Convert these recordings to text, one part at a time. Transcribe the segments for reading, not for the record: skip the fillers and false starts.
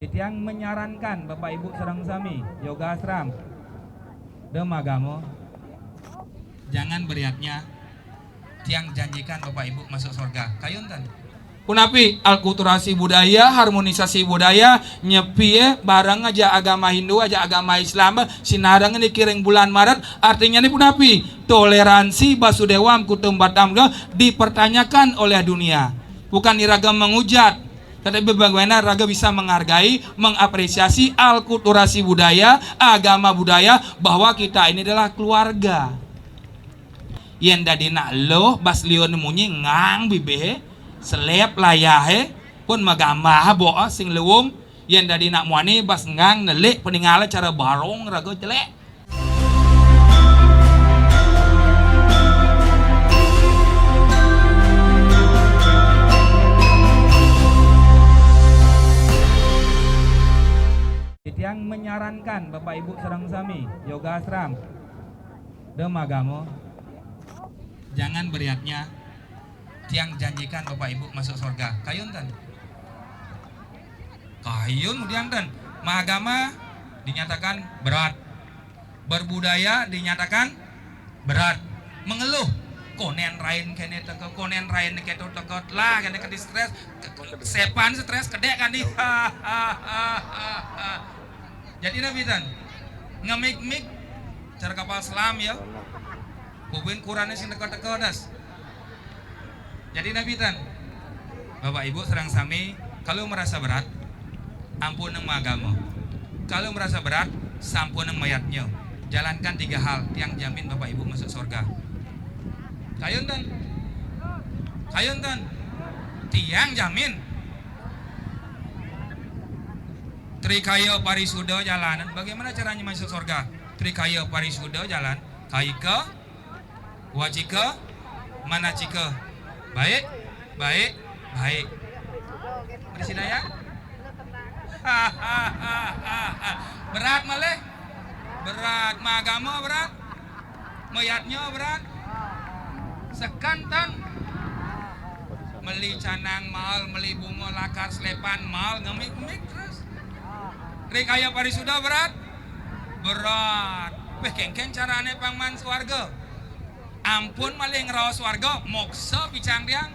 Yang menyarankan Bapak Ibu Sareng Sami yoga asram demagamo jangan beriatnya tiang janjikan Bapak Ibu masuk surga kayuntan kunapi alkulturasi budaya harmonisasi budaya nyepi bareng aja agama Hindu aja agama Islam sinarang dikiring bulan Maret artinya nih kunapi toleransi basudewam kutum batam dipertanyakan oleh dunia bukan iragam menghujat tetapi bagaimana raga bisa menghargai, mengapresiasi alkulturasi budaya, agama budaya bahwa kita ini adalah keluarga. Yang dadina lo bas lion munyi ngang bibe selep layahe pun magama bo sing lewung yang dadina muani bas ngang nelik peningala cara barong raga jelek. Yang menyarankan Bapak Ibu Sareng Sami yoga asram demagamo jangan beriatnya tiang janjikan Bapak Ibu masuk surga kayuntan kayun mudiangtan magama dinyatakan berat berbudaya dinyatakan berat mengeluh konen rain kene teke konen rain keto tekot lah kene ke stres sepan stres kedek kan di jadi nabi tan ngemik-mik cara kapal selam ya hubungin kurannya sing teka-teka das jadi nabi tan Bapak Ibu Sareng Sami kalau merasa berat ampun nang agama kalau merasa berat sampun nang mayatnya jalankan 3 hal yang jamin Bapak Ibu masuk surga kayuntan tiang jamin Trikaya Parisuda jalanan. Bagaimana caranya masuk surga? Trikaya Parisuda jalan. Kaika, wacika, manacika. Baik. Bersidaya? Berat malih. Berat. Magama berat. Mayatnya berat. Sekantan. Meli canang mal, meli bunga lakar selepan mal, ngemik-ngemik terus. Trikaya Parisuda berat. Weh kengkeng carane pangman swarga. Ampun maling ngeraos swarga moksa picangdiang.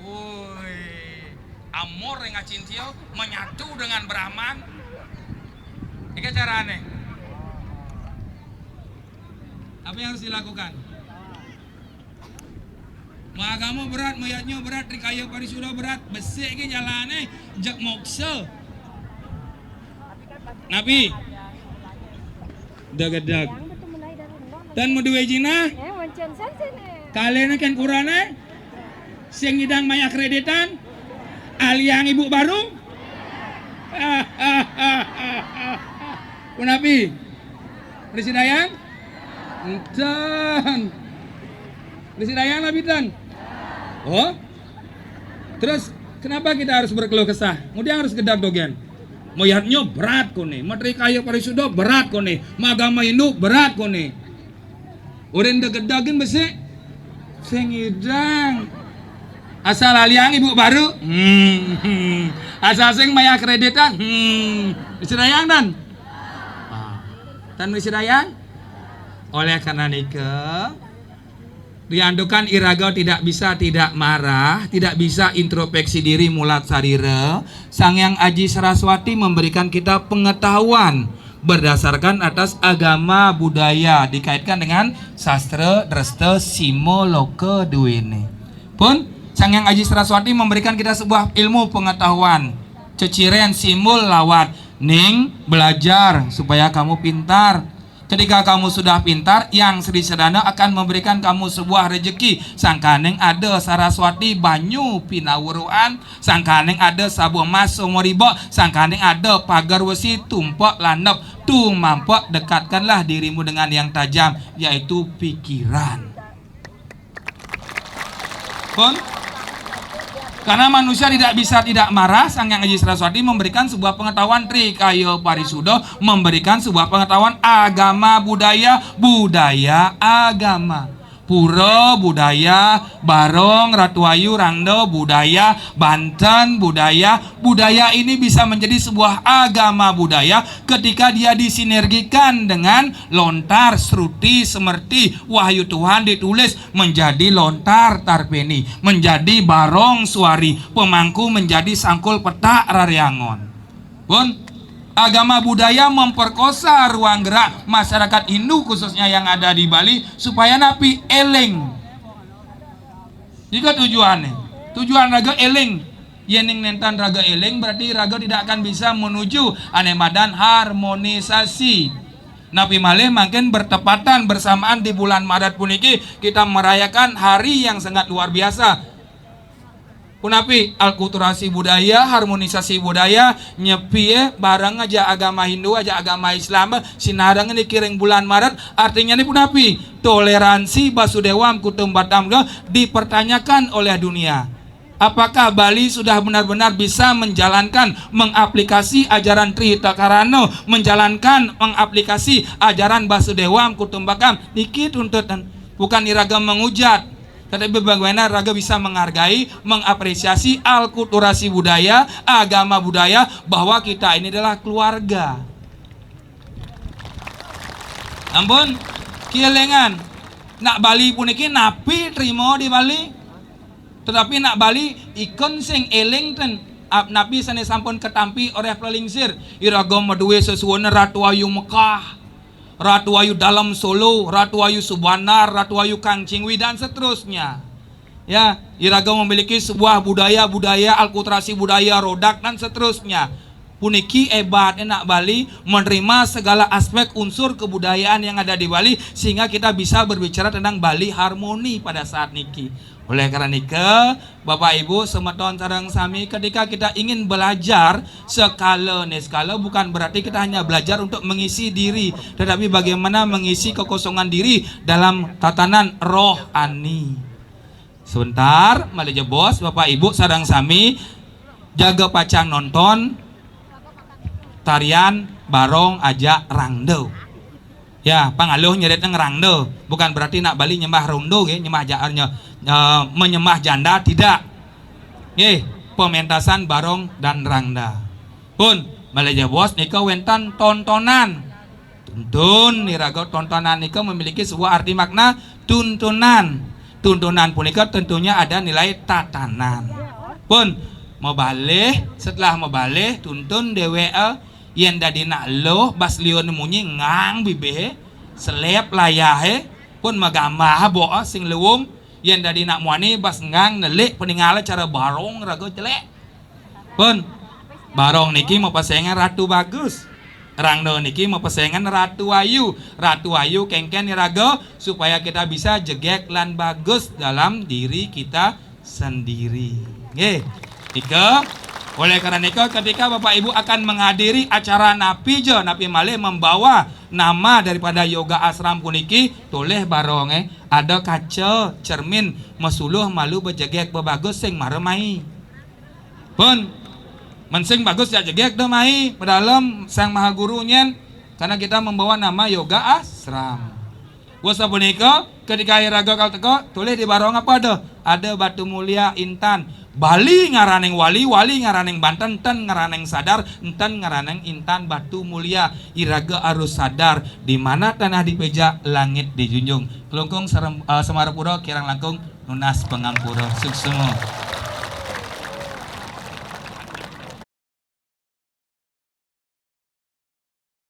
Woi. Amor yang ngacintio menyatu dengan Brahman. Iki carane. Apa yang harus dilakukan? Agama berat, mayatnya berat, Trikaya Parisuda berat, besek ke jalane jak moksa. Nabi dagedag dan mau duwejina kalian kan kurane sing ngidang maya kreditan aliang ibu baru Nabi Presidayang dan Presidayang Nabi dan oh terus kenapa kita harus berkeluh kesah kemudian harus gedak dogen mayatnya berat kone, Trikaya Parisuda berat kone, magama Hindu berat kone. Urin degedagin besi, sengidang. Asal aliang ibu baru, asal sing maya kreditan, Presidayang dan, Presidayang. Oleh karena nikah. Diandukan iraga tidak bisa tidak marah, tidak bisa introspeksi diri mulat sarira. Sang Hyang Aji Saraswati memberikan kita pengetahuan berdasarkan atas agama budaya dikaitkan dengan sastra dresta simo loke duwene. Pun Sang Hyang Aji Saraswati memberikan kita sebuah ilmu pengetahuan. Ceciren simul lawat ning belajar supaya kamu pintar. Ketika kamu sudah pintar, yang Sri Sedana akan memberikan kamu sebuah rezeki. Sangkaneng ada Saraswati banyu pinawuruan, sangkaneng ada sabuah mas somoribo, sangkaneng ada pagar wesi tumpak landap. Tuh mampak dekatkanlah dirimu dengan yang tajam, yaitu pikiran. Pun karena manusia tidak bisa tidak marah, Sang Hyang Aji Saraswati memberikan sebuah pengetahuan Trikaya Parisuda, memberikan sebuah pengetahuan agama budaya, budaya agama. Pura budaya, Barong, Ratu Ayu, Rangdo budaya, Banten budaya. Budaya ini bisa menjadi sebuah agama budaya ketika dia disinergikan dengan lontar, Sruti, Semerti, Wahyu Tuhan ditulis menjadi lontar Tarpeni, menjadi Barong Suari, pemangku menjadi Sangkul Petak Raryangon. Pun agama budaya memperkosa ruang gerak masyarakat Hindu khususnya yang ada di Bali supaya napi eling. Jika tujuan raga eling, yening nentan raga eling berarti raga tidak akan bisa menuju anemadan harmonisasi. Napi malih makin bertepatan bersamaan di bulan Maret puniki kita merayakan hari yang sangat luar biasa. Kunapi alkulturasi budaya, harmonisasi budaya, nyepi bareng aja agama Hindu aja agama Islam sinarang dikiring bulan Maret, artinya ini punapi toleransi Basudewam Kutum Batam dipertanyakan oleh dunia. Apakah Bali sudah benar-benar bisa menjalankan mengaplikasi ajaran Trihita Karano, menjalankan mengaplikasi ajaran Basudewam Kutum Batam? Dikit tuntutan, bukan iragam mengujat. Tetapi bagaimana raga bisa menghargai, mengapresiasi alkulturasi budaya, agama budaya, bahwa kita ini adalah keluarga. Ampun, kielengan. Nak Bali puniki napi trimo di Bali. Tetapi nak Bali ikon sing eling ten napi sane sampun ketampi oleh pelingsir. Iraga maduwe sesuwana Ratu Ayu Mekah, Ratu Ayu Dalam Solo, Ratu Ayu Subanar, Ratu Ayu Kangcingwi dan seterusnya. Ya, iraga memiliki sebuah budaya alkulturasi budaya rodak dan seterusnya. Puniki hebat enak Bali menerima segala aspek unsur kebudayaan yang ada di Bali sehingga kita bisa berbicara tentang Bali harmoni pada saat niki. Oleh karena nika, Bapak Ibu semeton sareng sami, ketika kita ingin belajar skala bukan berarti kita hanya belajar untuk mengisi diri, tetapi bagaimana mengisi kekosongan diri dalam tatanan rohani. Sebentar, Maleja Bos, Bapak Ibu sareng sami jaga pacang nonton tarian Barong Aja Rangdo. Ya, pangaluh nyerit ngerangdo, bukan berarti nak Bali nyembah rondo ya, nyembah jaarnya menyembah janda, tidak. Pementasan Barong dan Rangda. Pun Malaysia Bos nika wentan tontonan. Tuntun niraga tontonan nika memiliki sebuah arti makna tuntunan. Tuntunan punika tentunya ada nilai tatanan. Pun setelah mebalih tuntun DWA yang dadi nak lo bas lion munyi ngang bibe selep layahe pun magamah boa sing lewung yang dadi nak muani bas ngang nelik peningala cara Barong rago jelek pun Barong niki mau pasengan Ratu Bagus, Rangdo niki mau pasengan Ratu Ayu. Ratu Ayu kengken rago supaya kita bisa jegek lan bagus dalam diri kita sendiri. Ika. Oleh karena itu ketika Bapak Ibu akan menghadiri acara Napi Malih membawa nama daripada yoga asram puniki toleh Barong ada kaca cermin mesuluh malu bejegek bebagus sing maremai. Pun mensing bagus ya jegek do mai pedalam sang maha gurunya karena kita membawa nama yoga asram. Wasa punika ketika iraga kal teko toleh di Barong apa ada batu mulia intan. Bali ngaraneng wali ngaraneng Banten, enten ngaraneng sadar, enten ngaraneng intan batu mulia. Iraga arus sadar di mana tanah dipeja langit dijunjung. Kelungkung Semarapura kirang langkung nunas pengampura suksemo.